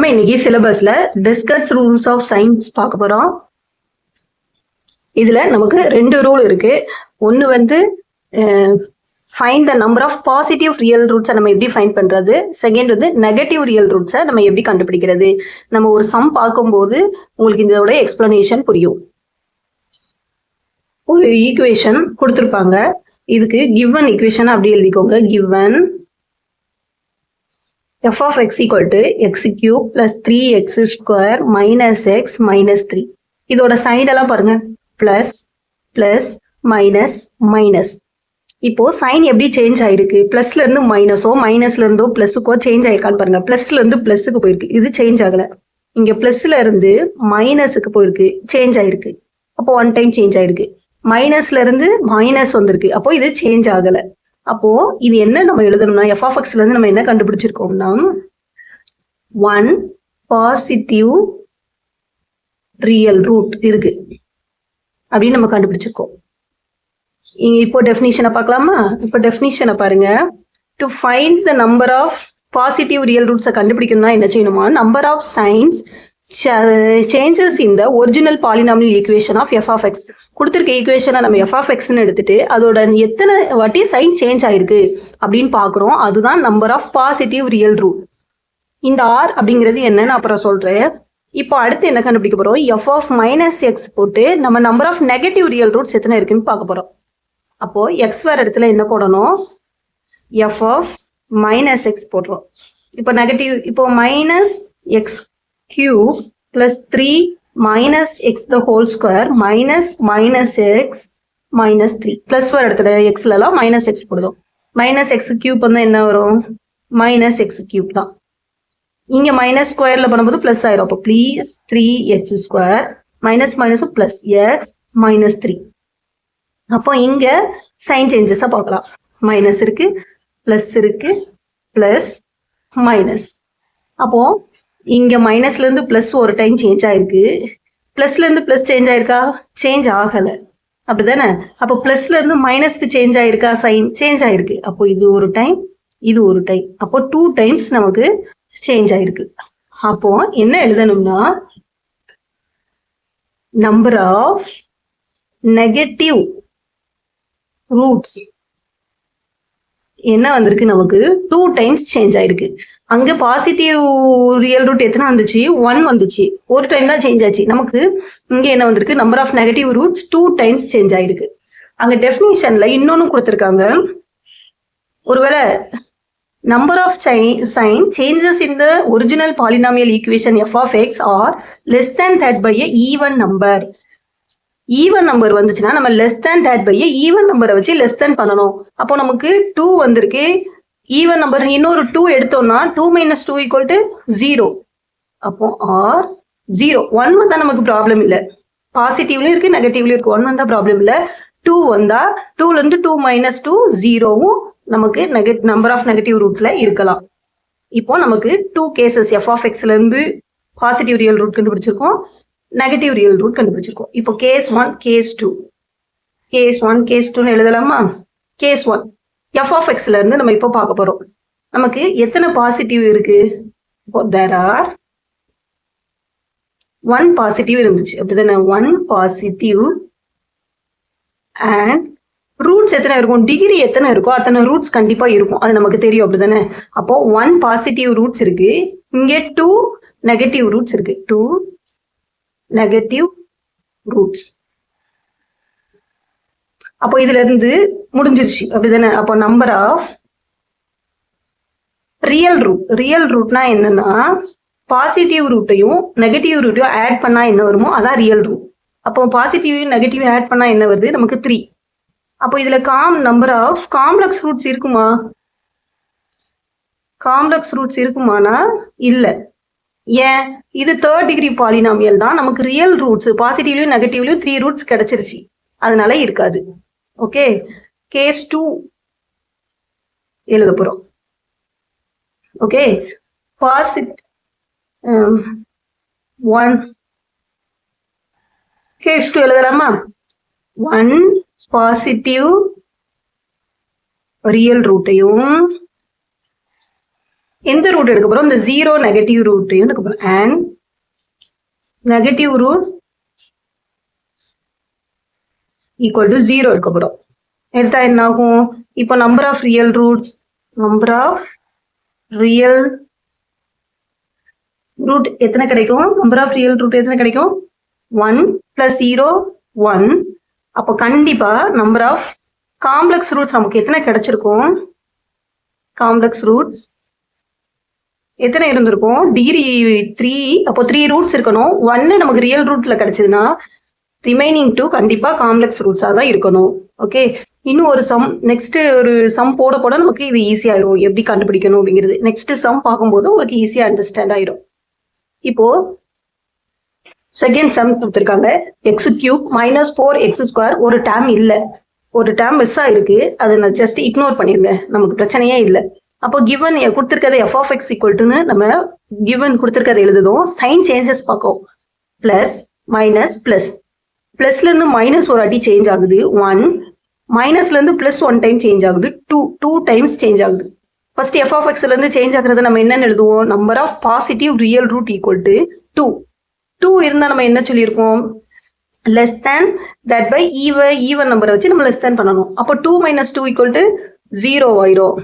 நம்ம இன்னைக்கு சிலபஸ்ல டிஸ்கஸ் ரூல்ஸ் ஆஃப் சைன்ஸ் பார்க்க போறோம். இதுல நமக்கு 2 ரூல் இருக்கு. ஒன்னு வந்து find the number of positive real ரூட்ஸை நம்ம எப்படி ஃபைண்ட் பண்றது, செகண்ட் வந்து நெகட்டிவ் ரியல் ரூட்ஸை நம்ம எப்படி கண்டுபிடிக்கிறது. நம்ம ஒரு சம் பார்க்கும்போது உங்களுக்கு இதோட எக்ஸ்பிளனேஷன் புரியும். ஒரு ஈக்குவேஷன் கொடுத்துருப்பாங்க, இதுக்கு கிவன் ஈக்குவேஷன் அப்படி எழுதிக்கோங்க. Given f of x equal to x cube plus 3x square minus x minus 3. இதோட சைன் எல்லாம் பாருங்க, பிளஸ் பிளஸ் மைனஸ் மைனஸ். இப்போ சைன் எப்படி சேஞ்ச் ஆயிருக்கு, பிளஸ்ல இருந்து மைனஸோ மைனஸ்ல இருந்தோ பிளஸுக்கோ சேஞ்ச் ஆயிருக்கான்னு பாருங்க. பிளஸ்ல இருந்து பிளஸுக்கு போயிருக்கு, இது சேஞ்ச் ஆகல. இங்க பிளஸ்ல இருந்து மைனஸுக்கு போயிருக்கு, சேஞ்ச் ஆயிருக்கு. அப்போ 1 டைம் சேஞ்ச் ஆயிருக்கு. மைனஸ்ல இருந்து மைனஸ் வந்திருக்கு, அப்போ இது சேஞ்ச் ஆகல. அப்போ இது என்ன நம்ம எழுதணும்னா, f of x ல இருந்து நம்ம என்ன கண்டுபிடிச்சிருக்கோம்னா 1 பாசிட்டிவ் ரியல் ரூட் இருக்கு அப்படின்னு நம்ம கண்டுபிடிச்சிருக்கோம். இப்போ டெஃபினிஷனை பார்க்கலாமா? இப்போ டெஃபினிஷனை பாருங்க. To find the number of positive real ரூட்ஸை கண்டுபிடிக்கணும்னா என்ன செய்யணுமா, number of signs changes in the original polynomial equation of f of x. கொடுத்திருக்க ஈக்குவேஷனை நம்ம f of xன்னு எடுத்துட்டு அதோட எத்தனை வாட்டி சைன் சேஞ்ச் ஆயிருக்கு அப்படின்னு பார்க்குறோம். அதுதான் number of positive real root. இந்த r அப்படிங்கிறது என்னன்னு அப்புறம் சொல்றேன். இப்போ அடுத்து என்ன கண்டுபிடிக்க போறோம், f of minus x போட்டு நம்ம number of negative real roots எத்தனை இருக்குன்னு பார்க்க போறோம். அப்போ x வேற இடத்துல என்ன போடணும், f of minus x போடுறோம். இப்போ நெகட்டிவ், இப்போ minus X cube plus 3 minus x the whole square minus minus x minus 3 plus வர இடத்துல x எல்லாம் minus x போடுதோம். minus x cube வந்து என்ன வரும், minus x cube தான். இங்க minus ஸ்கொயர்ல பண்ணும்போது plus ஆயிரும். அப்போ please 3x square minus minus plus x minus 3. அப்போ இங்க சைன் சேஞ்சஸா பார்க்கலாம். மைனஸ் இருக்கு, பிளஸ் இருக்கு, பிளஸ் மைனஸ். அப்போ இங்க மைனஸ்ல இருந்து பிளஸ் ஒரு டைம் சேஞ்ச் ஆயிருக்கு, பிளஸ்ல இருந்து பிளஸ் சேஞ்ச் ஆயிருக்கா, சேஞ்ச் ஆகல, அப்படிதானே? அப்போ பிளஸ்ல இருந்து மைனஸ்க்கு சேஞ்ச் ஆயிருக்கா, சைன் சேஞ்ச் ஆயிருக்கு. அப்போ இது ஒரு டைம், இது ஒரு டைம், அப்போ 2 டைம்ஸ் நமக்கு சேஞ்ச் ஆயிருக்கு. அப்போ என்ன எழுதணும்னா, நம்பர் ஆஃப் நெகட்டிவ் ரூட்ஸ் என்ன வந்திருக்கு, நமக்கு 2 டைம்ஸ் சேஞ்ச் ஆயிருக்கு. அங்க பாசிட்டிவ் ரியல் ரூட் எத்தனை வந்துச்சு, 1 வந்துச்சு, ஒரு டைம் தான் சேஞ்ச் ஆச்சு. நமக்கு இங்க என்ன வந்திருக்கு, number of negative roots 2 times change ஆயிருக்கு. அங்க டெஃபினிஷன்ல இன்னொன்னு கொடுத்துருக்காங்க, ஒருவேளை number of sign changes in the original polynomial equation f of x are less than that by a even number. Even number வந்துச்சுன்னா நம்ம less than that by a even நம்பரை வச்சு லெஸ் தேன் பண்ணணும். அப்போ நமக்கு 2 வந்திருக்கு, ஈவன் நம்பர் இன்னொரு 2 எடுத்தோம்னா 2 minus 2 equal to 0. அப்போ ஆர் 0. 1 வந்தா நமக்கு ப்ராப்ளம் இல்லை, பாசிட்டிவ்லயும் இருக்கு நெகட்டிவ்லயும் இருக்கு. 1 வந்தா ப்ராப்ளம் இல்லை, 2 வந்தா 2ல இருந்து 2 minus 2 0வும் நமக்கு நம்பர் ஆஃப் நெகட்டிவ் ரூட்ஸ்ல இருக்கலாம். இப்போ நமக்கு 2 கேசஸ் f of x ல இருந்து பாசிட்டிவ் ரியல் ரூட் கண்டுபிடிச்சிருக்கோம், நெகட்டிவ் ரியல் ரூட் கண்டுபிடிச்சிருக்கோம். இப்போ கேஸ் 1 கேஸ் 2, கேஸ் 1 கேஸ் 2 எழுதலாமா? கேஸ் 1 f of x ல இருந்து நம்ம இப்போ பார்க்க போறோம். நமக்கு எத்தனை பாசிட்டிவ் இருக்கு, there are 1 பாசிட்டிவ் இருந்துச்சு, அப்படிதானே? 1 பாசிட்டிவ் அண்ட் ரூட்ஸ் எத்தனை இருக்கும், டிகிரி எத்தனை இருக்கோ அத்தனை ரூட்ஸ் கண்டிப்பா இருக்கும், அது நமக்கு தெரியும், அப்படிதானே? அப்போ 1 பாசிட்டிவ் ரூட்ஸ் இருக்கு, இங்க 2 நெகட்டிவ் ரூட்ஸ் இருக்கு, 2 நெகட்டிவ் ரூட்ஸ். அப்போ இதுல இருந்து முடிஞ்சிருச்சு, அப்படிதானே? அப்போ number of real root, real ரூட்னா என்னன்னா பாசிட்டிவ் ரூட்டையும் நெகட்டிவ் ரூட்டையும் ஆட் பண்ணா என்ன வருமோ அதான் ரியல் ரூட். அப்போ பாசிட்டிவ் நெகட்டிவ் ஆட் பண்ணா என்ன வருது, நமக்கு 3. அப்போ இதுல நம்பர் ஆஃப் காம்ப்ளெக்ஸ் ரூட்ஸ் இருக்குமா, காம்ப்ளெக்ஸ் ரூட்ஸ் இருக்குமானா இல்ல. ஏன், இது 3rd டிகிரி பாலினாமியல் தான், நமக்கு ரியல் ரூட்ஸ் பாசிட்டிவ்லயும் நெகட்டிவ்லயும் 3 ரூட்ஸ் கிடைச்சிருச்சு, அதனால இருக்காது. ஓகே, கேஸ் 2 எழுத போறோம். ஓகே, பாசிட்டிவ் 1 கேஸ் 2 எழுதலாமா? 1 பாசிட்டிவ் ரியல் ரூட்டையும் எந்த ரூட் எடுக்க போறோம்? இந்த 0 நெகட்டிவ் ரூட்டையும் எடுக்க போறோம். And negative root equal to 0 எடுக்க போறோம். எடுத்தா என்ன ஆகும்? இப்போ நம்பர் ஆஃப் ரியல் ரூட் எத்தனை கிடைக்கும்? நம்பர் ஆஃப் ரியல் ரூட் எத்தனை கிடைக்கும்? 1 + 0 1. அப்போ கண்டிப்பா நம்பர் ஆஃப் காம்ப்ளெக்ஸ் ரூட்ஸ் நமக்கு எத்தனை கிடைச்சிருக்கும்? காம்ப்ளெக்ஸ் ரூட்ஸ் எத்தனை இருந்திருக்கும்? டிகிரி 3. அப்போ 3 ரூட்ஸ் இருக்கணும். 1 நமக்கு ரியல் ரூட்ல கிடைச்சதுன்னா ரிமைனிங் 2 கண்டிப்பா காம்ப்ளெக்ஸ் ரூட்ஸா தான் இருக்கணும். ஓகே, இன்னும் ஒரு சம் நெக்ஸ்ட் ஒரு சம் போட போட நமக்கு இது ஈஸி ஆயிரும் எப்படி கண்டுபிடிக்கணும் அப்படிங்கிறது. நெக்ஸ்ட் சம் பார்க்கும்போது உங்களுக்கு ஈஸியா அண்டர்ஸ்டாண்ட் ஆயிரும். இப்போ செகண்ட் சம் கொடுத்துருக்காங்க. x³ - 4x². ஒரு டேர்ம் இல்ல, ஒரு டேர்ம் மிஸ் ஆயிருக்கு. அதை நான் ஜஸ்ட் இக்னோர் பண்ணிருங்க, நமக்கு பிரச்சனையே இல்லை. அப்போ கிவன் கொடுத்துருக்கதை f(x) ஈக்குவல்ட்டுன்னு நம்ம கிவன் கொடுத்துருக்கதை எழுதுதோம். சைன் சேஞ்சஸ் பார்க்கும். பிளஸ் மைனஸ் பிளஸ், பிளஸ்ல இருந்து மைனஸ் ஒரு அடி சேஞ்ச் ஆகுது 1, மைனஸ்ல இருந்து பிளஸ் 1 டைம் சேஞ்ச் ஆகுது 2 டைம்ஸ் சேஞ்ச் ஆகுது. ஃபர்ஸ்ட் f(x)ல இருந்து சேஞ்ச் ஆகுறத நம்ம என்னன்னு எழுதுவோம்? Number of positive real root equal to 2 இருந்தா நம்ம என்ன சொல்லியிருக்கோம்? Less than that by even நம்பரை வச்சு நம்ம லெஸ் தேன் பண்ணணும். அப்போ 2 - 2 ஈக்குவல் டு 0 ஆயிரும்.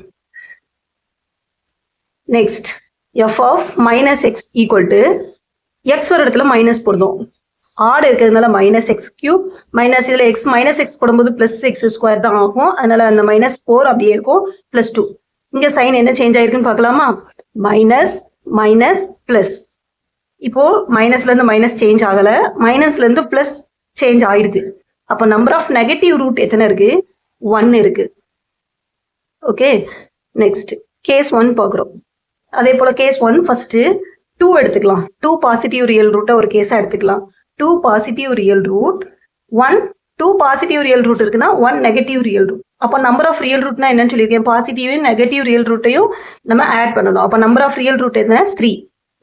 Next f(-x) equal to x ஒரு இடத்துல மைனஸ் போடுதோம். ஆட் இருக்கிறதுனால -x³ மைனஸ் இதுல x போடும்போது +x² தான் ஆகும். அதனால அந்த -4 அப்படியே இருக்கும். +2. இங்க சைன் என்ன சேஞ்ச் ஆயிருக்குன்னு பார்க்கலாமா? Minus minus plus. இப்போ மைனஸ்ல இருந்து மைனஸ் சேஞ்ச் ஆகல, மைனஸ்ல இருந்து பிளஸ் சேஞ்ச் ஆயிருக்கு. அப்போ நம்பர் ஆஃப் நெகட்டிவ் ரூட் எத்தனை இருக்கு? 1 இருக்கு. ஓகே, நெக்ஸ்ட் கேஸ் 1 பார்க்குறோம். அதே போல கேஸ் 1 ஃபர்ஸ்ட் 2 எடுத்துக்கலாம். 2 பாசிட்டிவ் ரியல் ரூட்டை ஒரு கேஸா எடுத்துக்கலாம். 2 positive real root 1, 2 positive real root இருக்குன்னா 1 நெகட்டிவ் ரியல் ரூட். அப்போ நம்பர் ஆஃப் ரியல் ரூட்னா என்னன்னு சொல்லியிருக்கேன்? பாசிட்டிவ் நெகட்டிவ் ரியல் ரூட்டையும் நம்ம ஆட் பண்ணணும். அப்போ நம்பர் ஆஃப் ரியல் ரூட் எத்தனை? 3.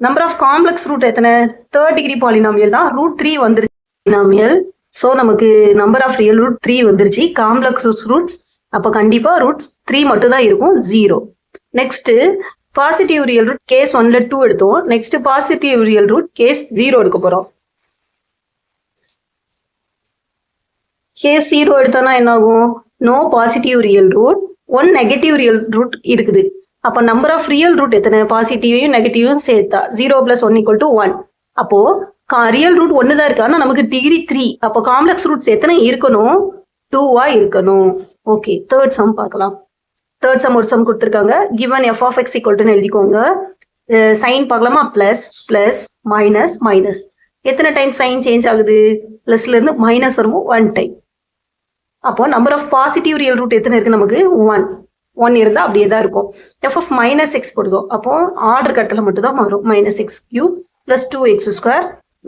நம்பர் ஆஃப் காம்ப்ளெக்ஸ் ரூட் எத்தனை? 3rd டிகிரி பாலினாமியல் தான். √3 வந்துருச்சு பாலினாமியல். ஸோ நமக்கு நம்பர் ஆஃப் ரியல் ரூட் 3 வந்துருச்சு. காம்ப்ளெக்ஸ் ரூட்ஸ் அப்போ கண்டிப்பா ரூட்ஸ் 3 மட்டும் தான் இருக்கும், 0. Next positive real root case 1ல 2 எடுத்தோம். Next positive real root case 0 எடுக்க போறோம். கேஸ் 0 எடுத்தோம்னா என்ன ஆகும்? No positive real root, 1 negative real root இருக்குது. அப்போ நம்பர் ஆஃப் ரியல் ரூட் எத்தனை? பாசிட்டிவையும் நெகட்டிவும் சேர்த்தா 0 + 1 = 1. அப்போ ரியல் ரூட் 1 தான் இருக்கு, ஆனால் நமக்கு டிகிரி 3. அப்போ காம்ப்ளெக்ஸ் ரூட்ஸ் எத்தனை இருக்கணும்? 2வா இருக்கணும். ஓகே, தேர்ட் சம் பார்க்கலாம். தேர்ட் சம் ஒரு சம் கொடுத்துருக்காங்க. கிவன் f(x) ஈக்குவல்ட்டுன்னு எழுதிக்கோங்க. சைன் பார்க்கலாமா? Plus plus minus minus. எத்தனை டைம் சைன் சேஞ்ச் ஆகுது? பிளஸ்ல இருந்து மைனஸ் வரும்போது 1 டைம். அப்போ number of positive real root எத்தனை இருக்கு? நமக்கு 1 இருந்தா அப்படியே தான் இருக்கும். f(-x) போடுதோம். அப்போ ஆர்டர் கட்டல மட்டும் தான் மாறும். -x³ + 2x².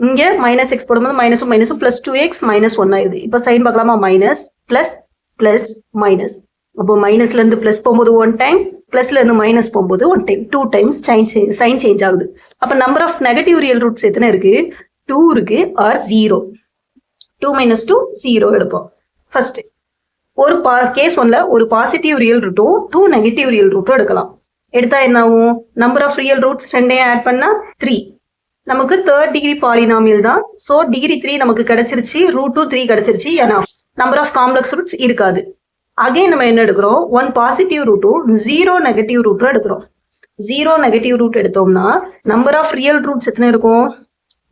இங்க -x போடும்போது மைனஸும் மைனஸும் +2x -1 ஆயிடுது. இப்போ சைன் பார்க்கலாமா? Minus plus plus minus. அப்போ மைனஸ்ல இருந்து பிளஸ் போகும்போது 1 டைம், பிளஸ்ல இருந்து மைனஸ் போகும்போது 1 டைம், 2 டைம்ஸ் சைன் சேஞ்ச் ஆகுது. அப்போ number of negative real roots எத்தனை இருக்கு? 2 இருக்கு ஆர் 0. 2 - 2 0 எடுப்போம். ஃபர்ஸ்ட் ஒரு கேஸ் 1ல ஒரு பாசிட்டிவ் ரியல் ரூட்டும் 2 நெகட்டிவ் ரியல் ரூட்டும் எடுக்கலாம். எடுத்தா என்ன ஆகும்? நம்பர் ஆஃப் ரியல் ரூட்ஸ் ரெண்டையும் ஆட் பண்ணா 3. நமக்கு 3rd டிகிரி பாலினாமியல் தான். ஸோ டிகிரி 3 நமக்கு கிடைச்சிருச்சு, √2 3 கிடைச்சிருச்சு. ஏன்னா நம்பர் ஆஃப் காம்ப்ளெக்ஸ் ரூட்ஸ் இருக்காது. அகைன் நம்ம என்ன எடுக்கிறோம்? 1 பாசிட்டிவ் ரூட்டும் 0 நெகட்டிவ் ரூட்டும் எடுக்கிறோம். 0 நெகட்டிவ் ரூட் எடுத்தோம்னா நம்பர் ஆஃப் ரியல் ரூட்ஸ் எத்தனை இருக்கும்?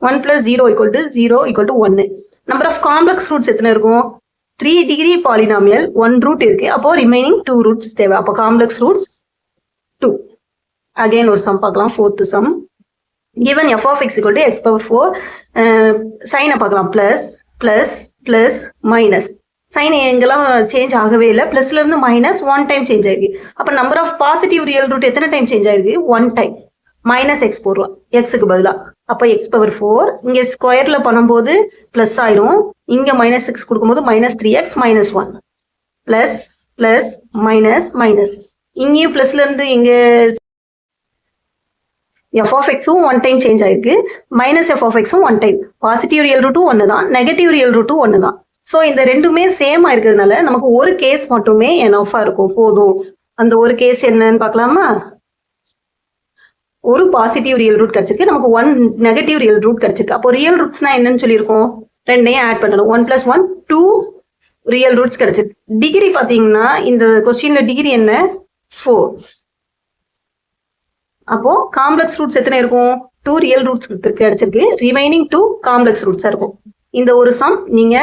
1 + 0 = 0 = 1. நம்பர் ஆஃப் காம்ப்ளெக்ஸ் ரூட்ஸ் எத்தனை இருக்கும்? 3 டிகிரி பாலினாமியல் 1 ரூட் இருக்கு. அப்போ ரிமைனிங் 2 ரூட்ஸ் தேவை. அப்போ காம்ப்ளெக்ஸ் ரூட்ஸ் 2. அகைன் ஒரு சம் பார்க்கலாம். 4th sum. given f(x) = x⁴. சைனை பார்க்கலாம். Plus plus plus minus. Sign எங்கெல்லாம் சேஞ்ச் ஆகவே இல்லை. பிளஸ்ல இருந்து மைனஸ் 1 டைம் சேஞ்ச் ஆயிருக்கு. அப்போ number of positive real root எத்தனை டைம் சேஞ்ச் ஆயிருக்கு? 1 டைம். -x போடுறோம் எக்ஸுக்கு பதிலாக. அப்போ x⁴. இங்கே ஸ்கொயர்ல பண்ணும்போது பிளஸ் ஆயிரும். இங்க -6 கொடுக்கும்போது -3x -1. Plus plus minus minus. இங்கேயும் பிளஸ்ல இருந்து இங்க f(x)ம் 1 டைம் சேஞ்ச் ஆயிருக்கு. -f(x)ம் 1 டைம். பாசிட்டிவ் ரியல் ரூட்டும் 1 தான், நெகட்டிவ் ரியல் ரூட்டும் 1 தான். ஸோ இந்த ரெண்டுமே சேமா இருக்கிறதுனால நமக்கு ஒரு கேஸ் மட்டுமே எனஃபா இருக்கும், போதும். அந்த ஒரு கேஸ் என்னன்னு பார்க்கலாமா? ஒரு பாசிட்டிவ் ரியல் ரூட் கிடைச்சிருக்கு, நமக்கு 1 நெகட்டிவ் ரியல் ரூட் கிடைச்சிருக்கு. அப்போ ரியல் ரூட்ஸ்னா என்னன்னு சொல்லியிருக்கோம், ரெண்டையும் ஆட் பண்ணணும். 1 + 1 2 ரியல் ரூட்ஸ் கிடைச்சிருக்கு. டிகிரி பாத்தீங்கன்னா இந்த கொஸ்டின்ல டிகிரி என்ன 4. அப்போ காம்ப்ளெக்ஸ் ரூட்ஸ் எத்தனை இருக்கும், 2 ரியல் ரூட்ஸ் கிடைச்சிருக்கு, ரிமைனிங் 2 காம்ப்ளெக்ஸ் ரூட்ஸா இருக்கும். இந்த ஒரு சம் நீங்க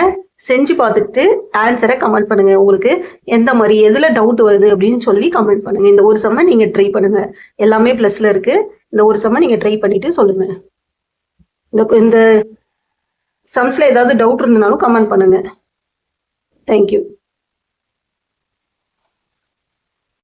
செஞ்சு பார்த்துட்டு ஆன்சரை கமெண்ட் பண்ணுங்க. உங்களுக்கு எந்த மாதிரி எதுல டவுட் வருது அப்படின்னு சொல்லி கமெண்ட் பண்ணுங்க. இந்த ஒரு சம்மை நீங்க ட்ரை பண்ணுங்க, எல்லாமே பிளஸ்ல இருக்கு. இந்த ஒரு சம்மை நீங்க ட்ரை பண்ணிட்டு சொல்லுங்க. இந்த சம்ஸ்ல ஏதாவது டவுட் இருந்தாலும் கமெண்ட் பண்ணுங்க. தேங்க்யூ.